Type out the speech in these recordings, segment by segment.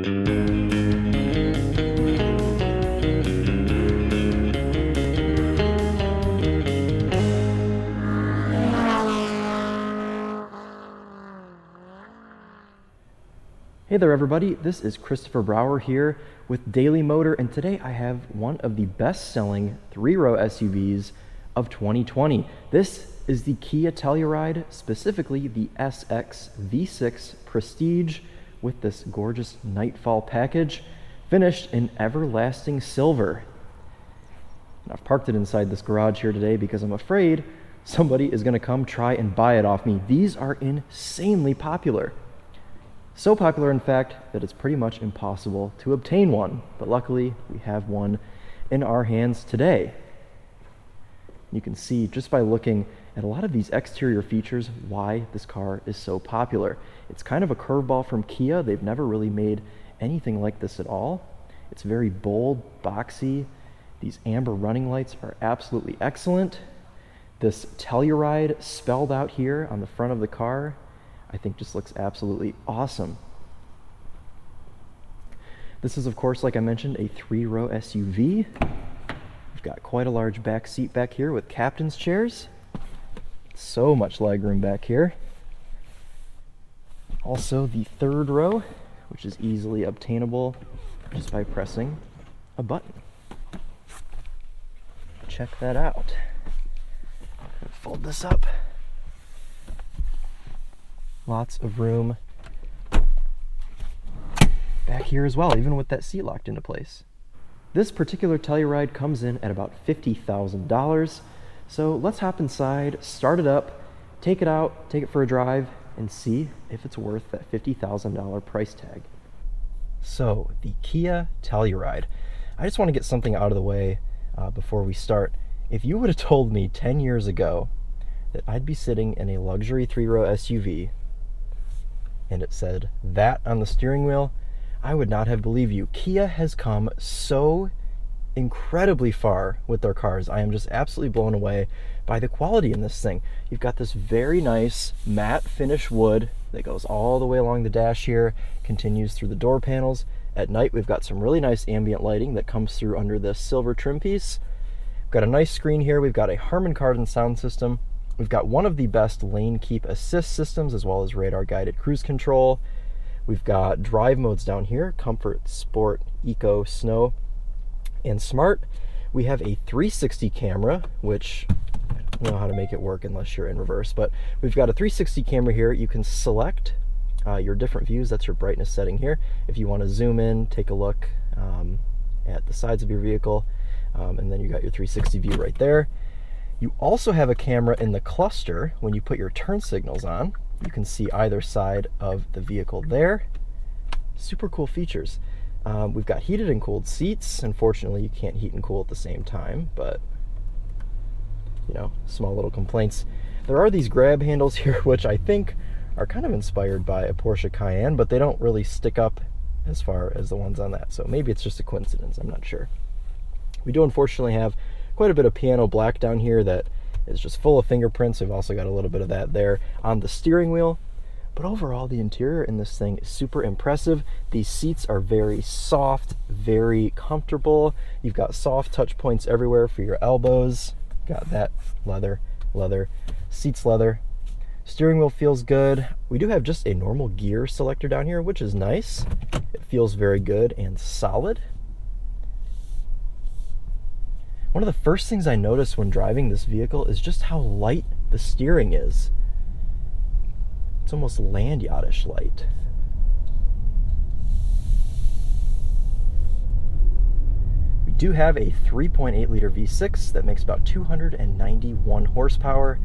Hey there everybody, this is Christopher Brower here with Daily Motor, and today I have one of the best-selling three-row SUVs of 2020. This is the Kia Telluride, specifically the SX V6 Prestige with this gorgeous Nightfall package, finished in everlasting silver. And I've parked it inside this garage here today because I'm afraid somebody is going to come try and buy it off me. These are insanely popular. So popular, in fact, that it's pretty much impossible to obtain one, but luckily we have one in our hands today. You can see just by looking at a lot of these exterior features why this car is so popular. It's kind of a curveball from Kia. They've never really made anything like this at all. It's very bold, boxy. These amber running lights are absolutely excellent. This Telluride spelled out here on the front of the car I think just looks absolutely awesome. This is, of course, like I mentioned, a three-row SUV. We've got quite a large back seat back here with captain's chairs. So much legroom back here. Also the third row, which is easily obtainable just by pressing a button. Check that out. Fold this up. Lots of room back here as well, even with that seat locked into place. This particular Telluride comes in at about $50,000. So let's hop inside, start it up, take it out, take it for a drive, and see if it's worth that $50,000 price tag. So the Kia Telluride. I just want to get something out of the way before we start. If you would have told me 10 years ago that I'd be sitting in a luxury three-row SUV and it said that on the steering wheel, I would not have believed you. Kia has come so incredibly far with their cars. I am just absolutely blown away by the quality in this thing. You've got this very nice matte finish wood that goes all the way along the dash here, continues through the door panels. At night, we've got some really nice ambient lighting that comes through under this silver trim piece. We've got a nice screen here. We've got a Harman Kardon sound system. We've got one of the best lane keep assist systems, as well as radar guided cruise control. We've got drive modes down here: comfort, sport, eco, snow, and smart. We have a 360 camera, which I don't know how to make it work unless you're in reverse, but we've got a 360 camera here. You can select your different views. That's your brightness setting here. If you want to zoom in, take a look at the sides of your vehicle, and then you got your 360 view right there. You also have a camera in the cluster. When you put your turn signals on, you can see either side of the vehicle there. Super cool features. We've got heated and cooled seats. Unfortunately, you can't heat and cool at the same time, but you know, small little complaints. There are these grab handles here, which I think are kind of inspired by a Porsche Cayenne, but they don't really stick up as far as the ones on that. So maybe it's just a coincidence, I'm not sure. We do unfortunately have quite a bit of piano black down here that is just full of fingerprints. We've also got a little bit of that there on the steering wheel. But overall, the interior in this thing is super impressive. These seats are very soft, very comfortable. You've got soft touch points everywhere for your elbows. Got that leather, seats leather. Steering wheel feels good. We do have just a normal gear selector down here, which is nice. It feels very good and solid. One of the first things I noticed when driving this vehicle is just how light the steering is. It's almost land yacht-ish light. We do have a 3.8 liter V6 that makes about 291 horsepower,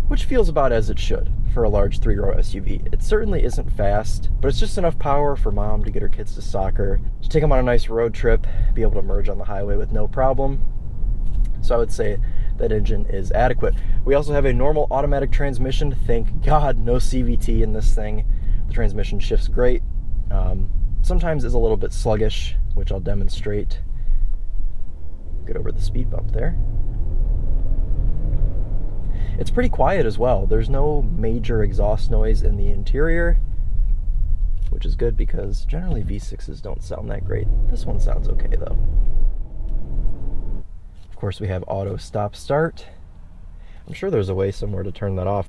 which feels about as it should for a large three-row SUV. It certainly isn't fast, but it's just enough power for mom to get her kids to soccer, to take them on a nice road trip, be able to merge on the highway with no problem. So I would say that engine is adequate. We also have a normal automatic transmission. Thank God, no CVT in this thing. The transmission shifts great. Sometimes is a little bit sluggish, which I'll demonstrate. Get over the speed bump there. It's pretty quiet as well. There's no major exhaust noise in the interior, which is good because generally V6s don't sound that great. This one sounds okay though. Of course, we have auto stop start. I'm sure there's a way somewhere to turn that off,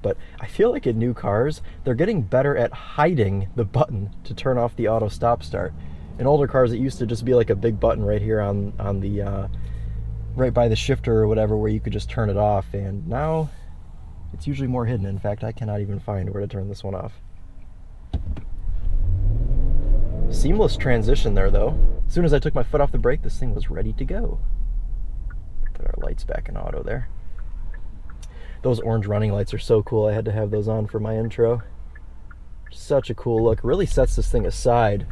but I feel like in new cars, they're getting better at hiding the button to turn off the auto stop start. In older cars, it used to just be like a big button right here on the right by the shifter or whatever, where you could just turn it off, and now it's usually more hidden. In fact, I cannot even find where to turn this one off. Seamless transition there though. As soon as I took my foot off the brake, this thing was ready to go. Put our lights back in auto there. Those orange running lights are so cool. I had to have those on for my intro. Such a cool look. Really sets this thing aside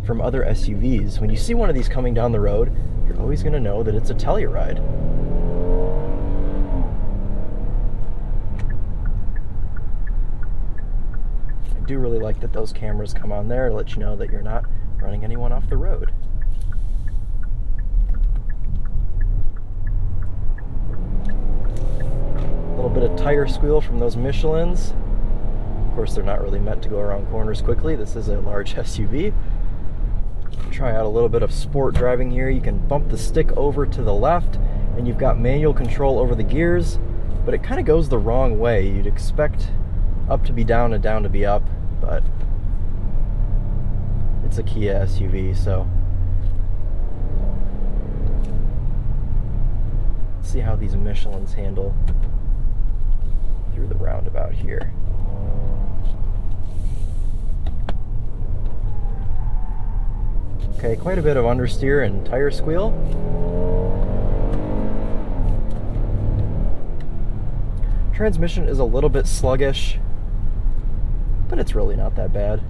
from other SUVs. When you see one of these coming down the road, you're always going to know that it's a Telluride. I do really like that those cameras come on there to let you know that you're not running anyone off the road. A little bit of tire squeal from those Michelins. Of course, they're not really meant to go around corners quickly. This is a large SUV. Try out a little bit of sport driving here. You can bump the stick over to the left and you've got manual control over the gears, but it kind of goes the wrong way. You'd expect up to be down and down to be up, but it's a Kia SUV, so let's see how these Michelins handle through the roundabout here. Okay, quite a bit of understeer and tire squeal. Transmission is a little bit sluggish, but it's really not that bad.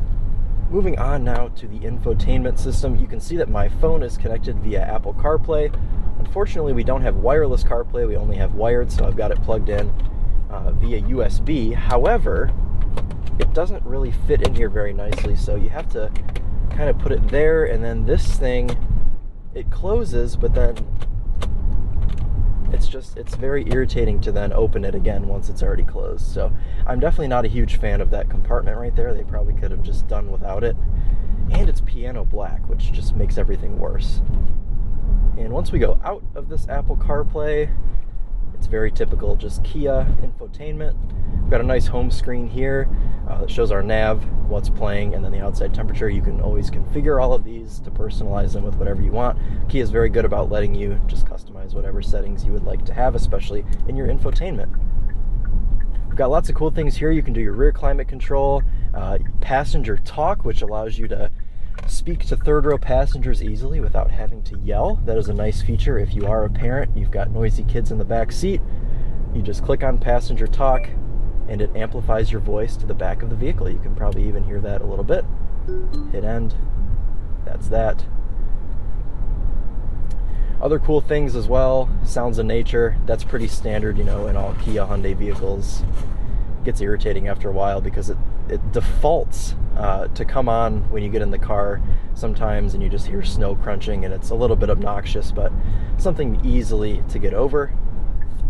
Moving on now to the infotainment system, you can see that my phone is connected via Apple CarPlay. Unfortunately, we don't have wireless CarPlay, we only have wired, so I've got it plugged in via USB. However, it doesn't really fit in here very nicely, so you have to kind of put it there, and then this thing, it closes, but then it's very irritating to then open it again once it's already closed. So I'm definitely not a huge fan of that compartment right there. They probably could have just done without it. And it's piano black, which just makes everything worse. And once we go out of this Apple CarPlay, it's very typical, just Kia infotainment. We've got a nice home screen here that shows our nav, what's playing, and then the outside temperature. You can always configure all of these to personalize them with whatever you want. Kia is very good about letting you just customize whatever settings you would like to have, especially in your infotainment. We've got lots of cool things here. You can do your rear climate control, passenger talk, which allows you to speak to third row passengers easily without having to yell. That is a nice feature if you are a parent, you've got noisy kids in the back seat. You just click on passenger talk and it amplifies your voice to the back of the vehicle. You can probably even hear that a little bit. Hit end. That's that. Other cool things as well, sounds of nature. That's pretty standard, you know, in all Kia Hyundai vehicles. It gets irritating after a while because it defaults to come on when you get in the car sometimes, and you just hear snow crunching, and it's a little bit obnoxious, but something easily to get over.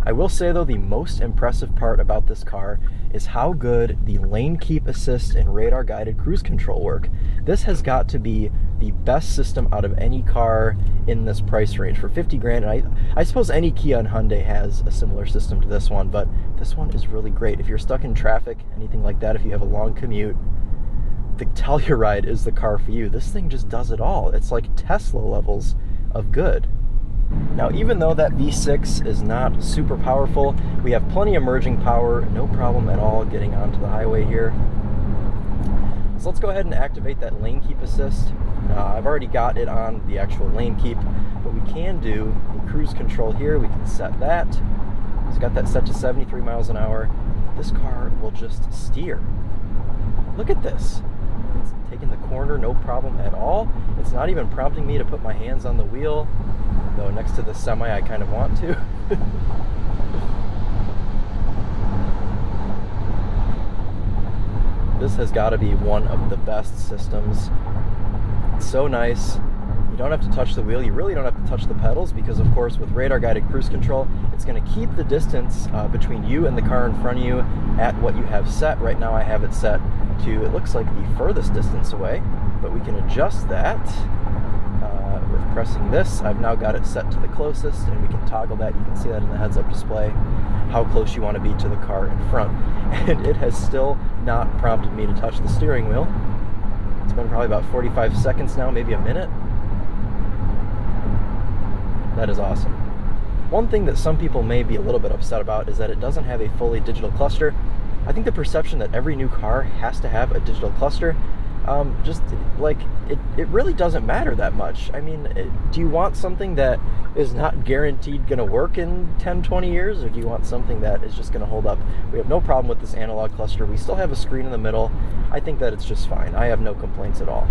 I will say though, the most impressive part about this car is how good the lane keep assist and radar guided cruise control work. This has got to be the best system out of any car in this price range for 50 grand. And I suppose any Kia and Hyundai has a similar system to this one, but this one is really great. If you're stuck in traffic, anything like that, if you have a long commute, the Telluride is the car for you. This thing just does it all. It's like Tesla levels of good. Now, even though that V6 is not super powerful, we have plenty of merging power, no problem at all getting onto the highway here. So let's go ahead and activate that lane keep assist. I've already got it on the actual lane keep, but we can do the cruise control here. We can set that. It's got that set to 73 miles an hour. This car will just steer. Look at this. It's taking the corner, no problem at all. It's not even prompting me to put my hands on the wheel, though next to the semi I kind of want to. This has got to be one of the best systems. It's so nice. You don't have to touch the wheel. You really don't have to touch the pedals because, of course, with radar-guided cruise control, it's going to keep the distance between you and the car in front of you at what you have set. Right now I have it set to, it looks like, the furthest distance away, but we can adjust that with pressing this. I've now got it set to the closest, and we can toggle that. You can see that in the heads-up display, how close you want to be to the car in front. And it has still not prompted me to touch the steering wheel. It's been probably about 45 seconds now, maybe a minute. That is awesome. One thing that some people may be a little bit upset about is that it doesn't have a fully digital cluster. I think the perception that every new car has to have a digital cluster, just like, it really doesn't matter that much. I mean, do you want something that is not guaranteed going to work in 10, 20 years, or do you want something that is just going to hold up? We have no problem with this analog cluster. We still have a screen in the middle. I think that it's just fine. I have no complaints at all.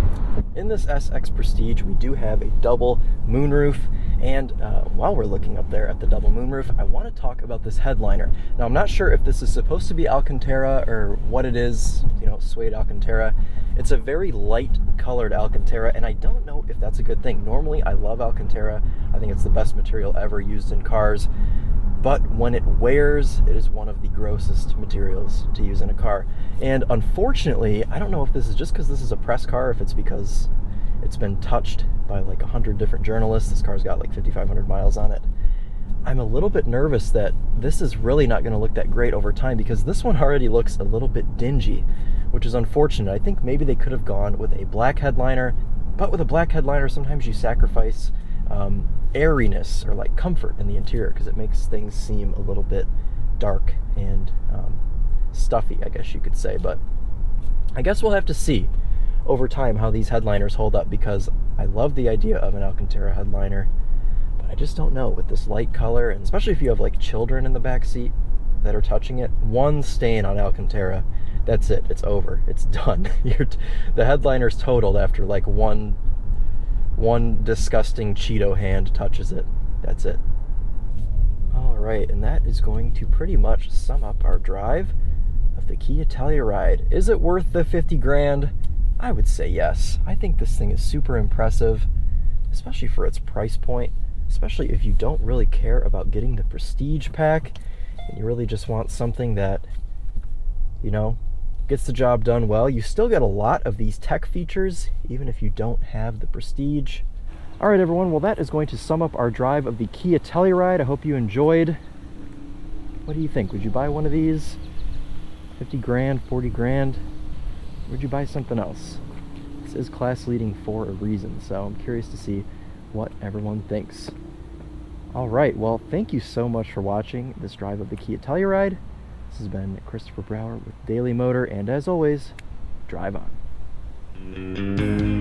In this SX Prestige, we do have a double moonroof, and while we're looking up there at the double moonroof, I want to talk about this headliner. Now, I'm not sure if this is supposed to be Alcantara or what it is, you know, suede Alcantara. It's a very light colored Alcantara, and I don't know if that's a good thing. Normally, I love Alcantara. I think it's the best material ever used in cars. But when it wears, it is one of the grossest materials to use in a car. And unfortunately, I don't know if this is just because this is a press car, or if it's because it's been touched by like 100 different journalists. This car's got like 5,500 miles on it. I'm a little bit nervous that this is really not going to look that great over time, because this one already looks a little bit dingy, which is unfortunate. I think maybe they could have gone with a black headliner, but with a black headliner, sometimes you sacrifice airiness or like comfort in the interior, because it makes things seem a little bit dark and stuffy, I guess you could say. But I guess we'll have to see over time how these headliners hold up, because I love the idea of an Alcantara headliner, but I just don't know with this light color, and especially if you have like children in the back seat that are touching it. One stain on Alcantara, that's it. It's over. It's done. The headliner's totaled after like one disgusting Cheeto hand touches it. That's it. All right, and that is going to pretty much sum up our drive of the Kia Telluride. Is it worth the 50 grand? I would say yes. I think this thing is super impressive, especially for its price point, especially if you don't really care about getting the Prestige pack and you really just want something that, you know, gets the job done well. You still get a lot of these tech features, even if you don't have the Prestige. All right, everyone. Well, that is going to sum up our drive of the Kia Telluride. I hope you enjoyed. What do you think? Would you buy one of these? 50 grand, 40 grand? Would you buy something else? This is class leading for a reason, so I'm curious to see what everyone thinks. All right, well, thank you so much for watching this drive of the Kia Telluride. This has been Christopher Brower with Daily Motor, and as always, drive on.